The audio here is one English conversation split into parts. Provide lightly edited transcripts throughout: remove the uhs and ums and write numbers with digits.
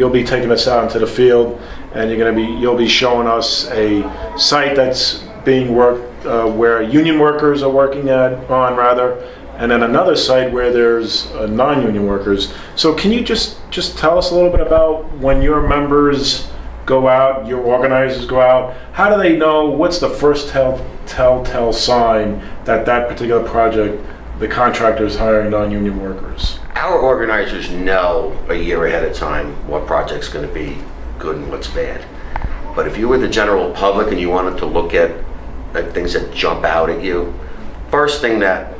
you'll be taking us out into the field, and you'll be showing us a site that's being worked where union workers are working on rather, and then another site where there's non-union workers. So can you just tell us a little bit about when your members go out, your organizers go out, how do they know what's the first telltale sign that that particular project, the contractor is hiring non-union workers? Our organizers know a year ahead of time what project's going to be good and what's bad. But if you were the general public and you wanted to look at things that jump out at you, first thing that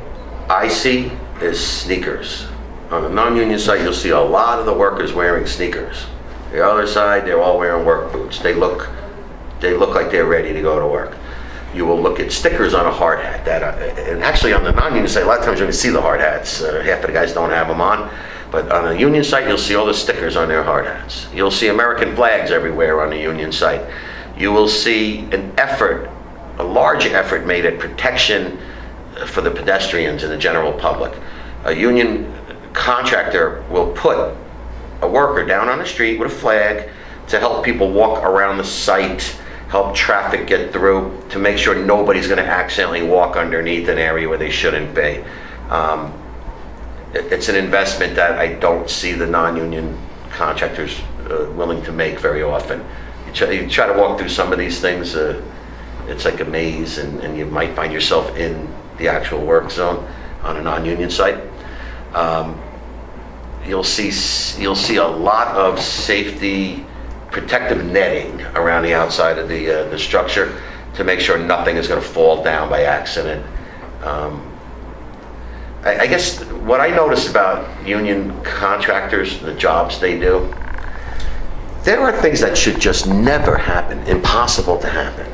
I see is sneakers. On the non-union site, you'll see a lot of the workers wearing sneakers. The other side, they're all wearing work boots. They look like they're ready to go to work. You will look at stickers on a hard hat. And actually on the non-union site, a lot of times you're going to see the hard hats. Half of the guys don't have them on. But on the union site, you'll see all the stickers on their hard hats. You'll see American flags everywhere on the union site. You will see an effort, a large effort made at protection for the pedestrians and the general public. A union contractor will put a worker down on the street with a flag to help people walk around the site, help traffic get through, to make sure nobody's going to accidentally walk underneath an area where they shouldn't be. It's an investment that I don't see the non-union contractors willing to make very often. You try to walk through some of these things, it's like a maze, and you might find yourself in the actual work zone on a non-union site. You'll see a lot of safety protective netting around the outside of the structure to make sure nothing is going to fall down by accident. I guess what I notice about union contractors, the jobs they do, there are things that should just never happen, impossible to happen,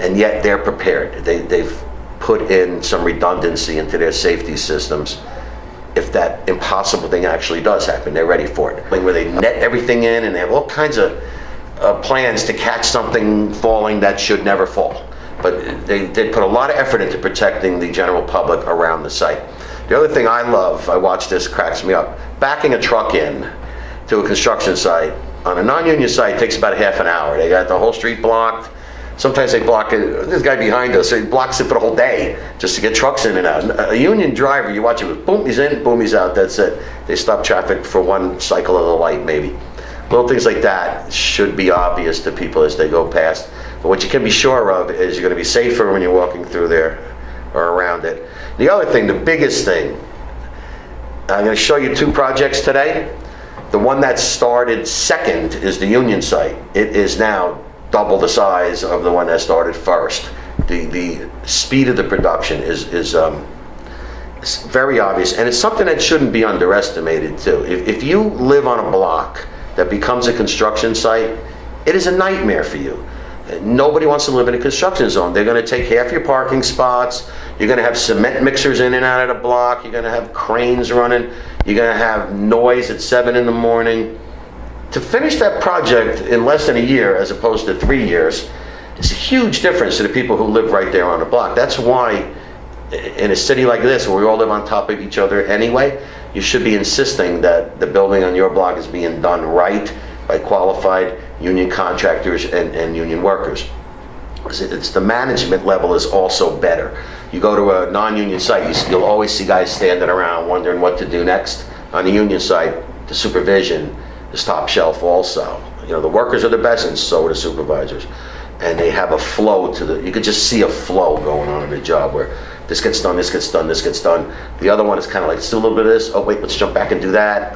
and yet they're prepared. They've put in some redundancy into their safety systems. If that impossible thing actually does happen, they're ready for it. Where they net everything in and they have all kinds of plans to catch something falling that should never fall. But they put a lot of effort into protecting the general public around the site. The other thing I love, I watch this, cracks me up, backing a truck in to a construction site on a non-union site takes about a half an hour. They got the whole street blocked. Sometimes they block it. This guy behind us, he blocks it for the whole day just to get trucks in and out. A union driver, you watch it, boom, he's in, boom, he's out. That's it. They stop traffic for one cycle of the light, maybe. Little things like that should be obvious to people as they go past. But what you can be sure of is you're going to be safer when you're walking through there or around it. The other thing, the biggest thing, I'm going to show you two projects today. The one that started second is the union site. It is now double the size of the one that started first. The speed of the production is very obvious, and it's something that shouldn't be underestimated too. If you live on a block that becomes a construction site, it is a nightmare for you. Nobody wants to live in a construction zone. They're going to take half your parking spots. You're going to have cement mixers in and out of the block. You're going to have cranes running. You're going to have noise at 7 in the morning. To finish that project in less than a year as opposed to 3 years, it's a huge difference to the people who live right there on the block. That's why in a city like this, where we all live on top of each other anyway, you should be insisting that the building on your block is being done right by qualified union contractors and union workers. It's the management level is also better. You go to a non-union site, you'll always see guys standing around wondering what to do next. On the union site, the supervision is top shelf also. You know, the workers are the best, and so are the supervisors. And they have a flow to you could just see a flow going on in the job where this gets done, this gets done, this gets done. The other one is kind of like, let's do a little bit of this. Oh wait, let's jump back and do that.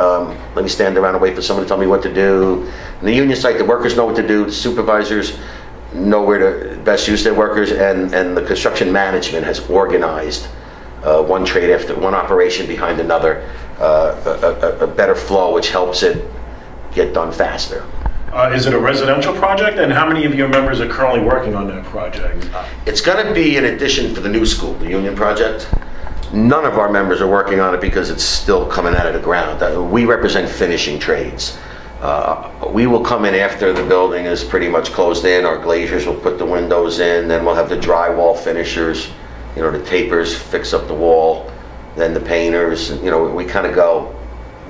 Let me stand around and wait for someone to tell me what to do. In the union site, the workers know what to do. The supervisors know where to best use their workers, and the construction management has organized one trade after one operation behind another, a better flow, which helps it get done faster. Is it a residential project, and how many of your members are currently working on that project? It's going to be an addition for the new school, the union project. None of our members are working on it because it's still coming out of the ground. We represent finishing trades. We will come in after the building is pretty much closed in. Our glaziers will put the windows in, then we'll have the drywall finishers, you know, the tapers fix up the wall, then the painters. You know, we kind of go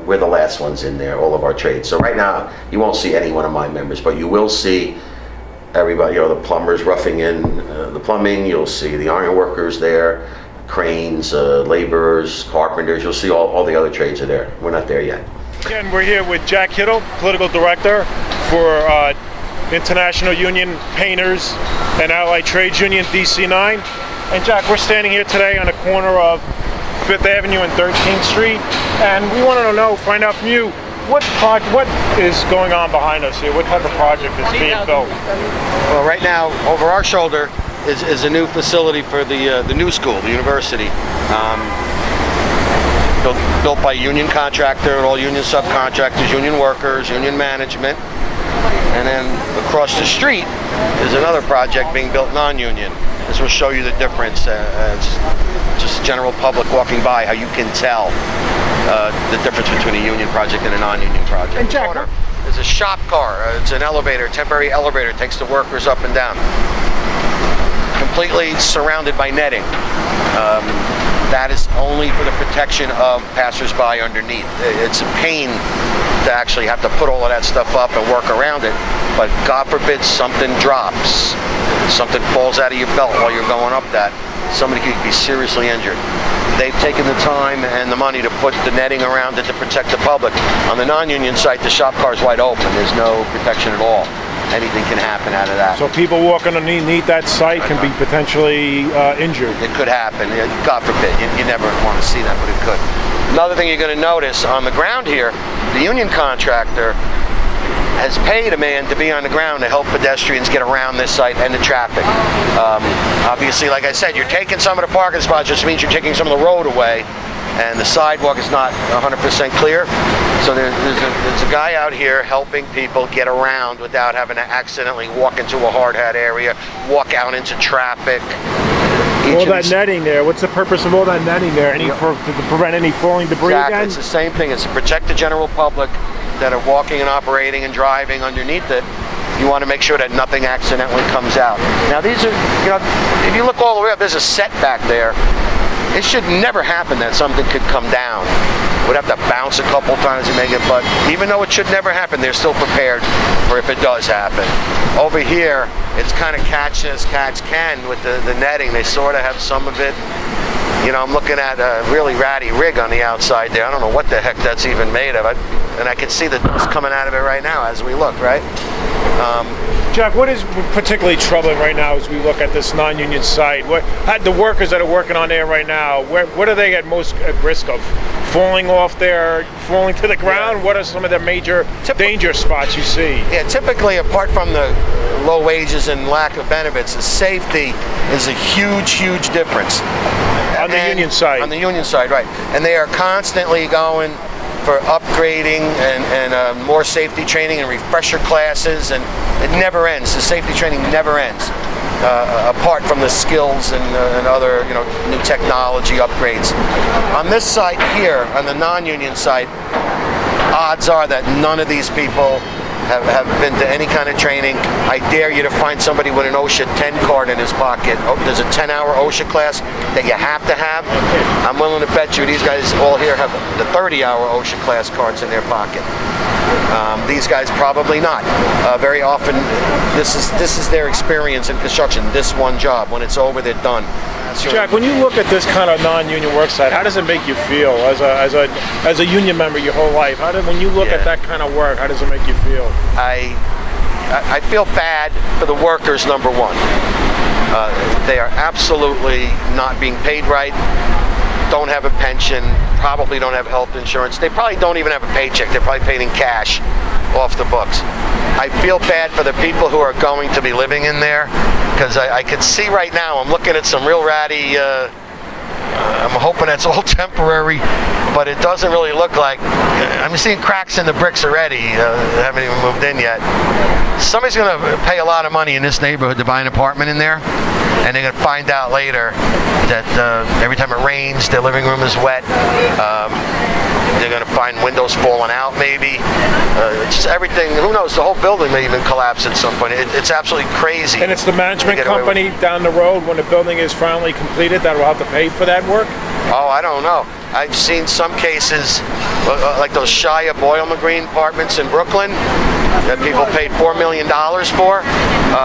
we're the last ones in there, all of our trades. So right now, you won't see any one of my members, but you will see everybody, you know, the plumbers roughing in the plumbing, you'll see the iron workers there, cranes, laborers, carpenters, you'll see all the other trades are there. We're not there yet. Again, we're here with Jack Kittle, Political Director for International Union Painters and Allied Trades Union, DC9. And Jack, we're standing here today on the corner of 5th Avenue and 13th Street, and we wanted to know, find out from you, what is going on behind us here? What type of project is being built? Well, right now, over our shoulder is a new facility for the new school, the university. Built by a union contractor, all union subcontractors, union workers, union management. And then across the street is another project being built non-union. This will show you the difference. It's just general public walking by, how you can tell the difference between a union project and a non-union project. And Jack, there's a shop car. It's an elevator, temporary elevator, takes the workers up and down. Completely surrounded by netting. That is only for the protection of passersby underneath. It's a pain to actually have to put all of that stuff up and work around it, but God forbid something drops, something falls out of your belt while you're going up that, somebody could be seriously injured. They've taken the time and the money to put the netting around it to protect the public. On the non-union site, the shop car is wide open. There's no protection at all. Anything can happen out of that. So people walking underneath that site can be potentially injured. It could happen. God forbid. You never want to see that, but it could. Another thing you're going to notice on the ground here, the union contractor has paid a man to be on the ground to help pedestrians get around this site and the traffic. Obviously, like I said, you're taking some of the parking spots, just means you're taking some of the road away, and the sidewalk is not 100% clear. So there's a guy out here helping people get around without having to accidentally walk into a hard hat area, walk out into traffic. All that netting there, what's the purpose of all that netting there? To prevent any falling debris again? It's the same thing. It's to protect the general public that are walking and operating and driving underneath it. You want to make sure that nothing accidentally comes out. Now these are, you know, if you look all the way up, there's a set back there. It should never happen that something could come down. Would have to bounce a couple times to make it, but even though it should never happen, they're still prepared for if it does happen. Over here, it's kind of catch as catch can with the netting. They sort of have some of it. You know, I'm looking at a really ratty rig on the outside there. I don't know what the heck that's even made of. And I can see the dust coming out of it right now as we look, right? Jack, what is particularly troubling right now as we look at this non-union site? The workers that are working on there right now, what are they at most at risk of? Falling off there, falling to the ground? Yeah. What are some of the major danger spots you see? Yeah, typically, apart from the low wages and lack of benefits, the safety is a huge, huge difference. On the union side? On the union side, right. And they are constantly going for upgrading and more safety training and refresher classes, and it never ends. The safety training never ends, apart from the skills and other, you know, new technology upgrades. On this site here, on the non-union site, odds are that none of these people have been to any kind of training. I dare you to find somebody with an OSHA 10 card in his pocket. Oh, there's a 10-hour OSHA class that you have to have. I'm willing to bet you these guys all here have the 30-hour OSHA class cards in their pocket. These guys probably not. Very often, this is their experience in construction. This one job. When it's over, they're done. Jack, when you look at this kind of non-union work site, how does it make you feel as a union member your whole life? When you look at that kind of work, how does it make you feel? I feel bad for the workers, number one. They are absolutely not being paid right, don't have a pension, probably don't have health insurance. They probably don't even have a paycheck. They're probably paid in cash off the books. I feel bad for the people who are going to be living in there, because I can see right now, I'm looking at some real ratty, I'm hoping that's all temporary, but it doesn't really look like. I'm seeing cracks in the bricks already. They haven't even moved in yet. Somebody's going to pay a lot of money in this neighborhood to buy an apartment in there, and they're going to find out later that every time it rains, their living room is wet. They're going to find windows falling out, maybe. Just everything. Who knows? The whole building may even collapse at some point. It's absolutely crazy. And it's the management company down the road, when the building is finally completed, that will have to pay for that work? Oh, I don't know. I've seen some cases, like those Shia Boyle-McGreen apartments in Brooklyn that people paid $4 million for.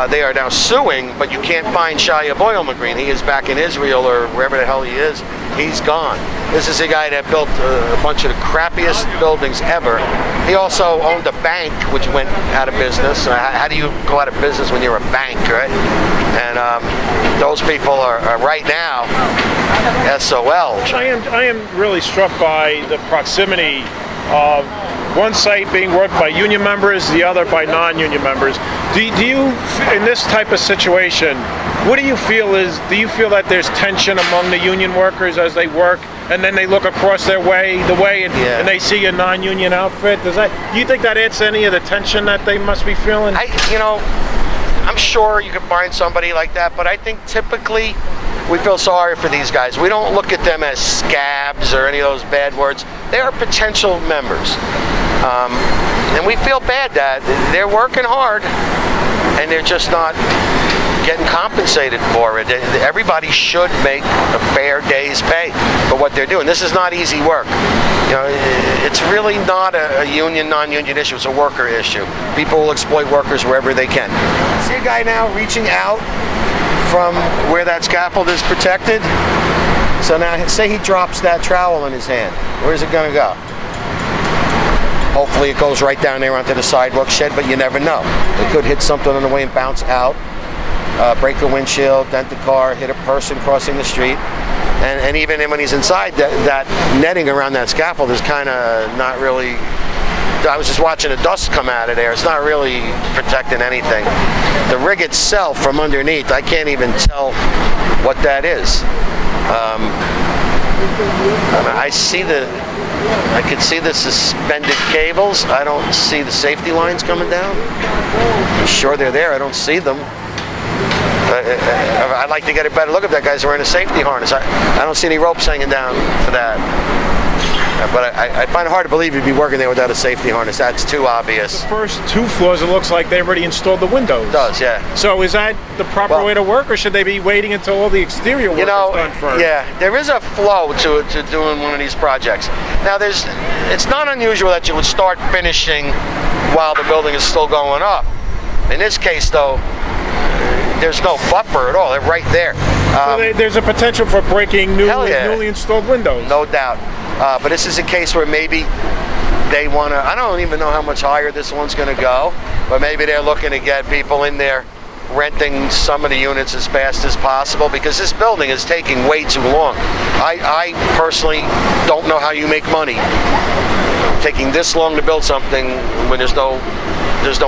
They are now suing, but you can't find Shia Boyle-McGreen. He is back in Israel or wherever the hell he is. He's gone. This is a guy that built a bunch of the crappiest buildings ever. He also owned a bank, which went out of business. How do you go out of business when you're a bank, right? And those people are right now SOL. I am really struck by the proximity of one site being worked by union members, the other by non-union members. Do you, in this type of situation, what do you feel that there's tension among the union workers as they work, and then they look across the way, and they see a non-union outfit? Do you think that adds to any of the tension that they must be feeling? I'm sure you could find somebody like that, but I think typically we feel sorry for these guys. We don't look at them as scabs or any of those bad words. They are potential members. And we feel bad that they're working hard and they're just not getting compensated for it. Everybody should make a fair day's pay for what they're doing. This is not easy work. It's really not a union, non-union issue. It's a worker issue. People will exploit workers wherever they can. See a guy now reaching out from where that scaffold is protected. So now, say he drops that trowel in his hand. Where's it going to go? Hopefully it goes right down there onto the sidewalk shed, but you never know. It could hit something on the way and bounce out, break a windshield, dent the car, hit a person crossing the street. And even when he's inside, that netting around that scaffold is kind of not really... I was just watching the dust come out of there. It's not really protecting anything. The rig itself from underneath, I can't even tell what that is. I can see the suspended cables. I don't see the safety lines coming down. I'm sure they're there. I don't see them. I'd like to get a better look at that guy's wearing a safety harness. I don't see any ropes hanging down for that. But I find it hard to believe you'd be working there without a safety harness. That's too obvious. The first two floors, it looks like they've already installed the windows. It does, yeah. So is that the proper way to work, or should they be waiting until all the exterior work is done first? Yeah, there is a flow to doing one of these projects. Now, it's not unusual that you would start finishing while the building is still going up. In this case, though, there's no buffer at all. They're right there. So there's a potential for breaking newly installed windows. No doubt. But this is a case where maybe they want to, I don't even know how much higher this one's going to go, but maybe they're looking to get people in there renting some of the units as fast as possible, because this building is taking way too long. I personally don't know how you make money taking this long to build something when there's no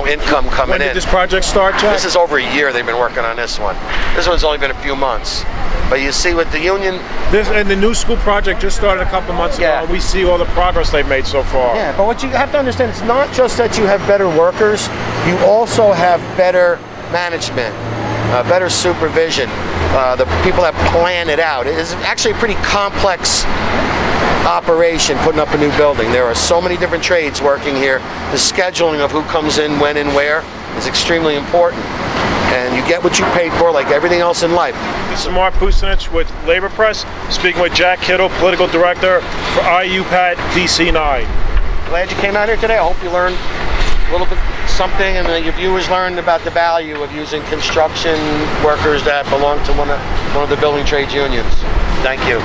income coming in. When did this project start, Jack? This is over a year they've been working on this one. This one's only been a few months. But you see with the union... And the new school project just started a couple months ago, and we see all the progress they've made so far. Yeah, but what you have to understand, it's not just that you have better workers, you also have better management, better supervision, the people that plan it out. It is actually a pretty complex operation putting up a new building. There are so many different trades working here. The scheduling of who comes in, when, and where is extremely important. And you get what you paid for, like everything else in life. This is Mark Pusinich with LaborPress, speaking with Jack Kittle, Political Director for IUPAT DC9. Glad you came out here today. I hope you learned a little bit something, and your viewers learned about the value of using construction workers that belong to one of the building trades unions. Thank you.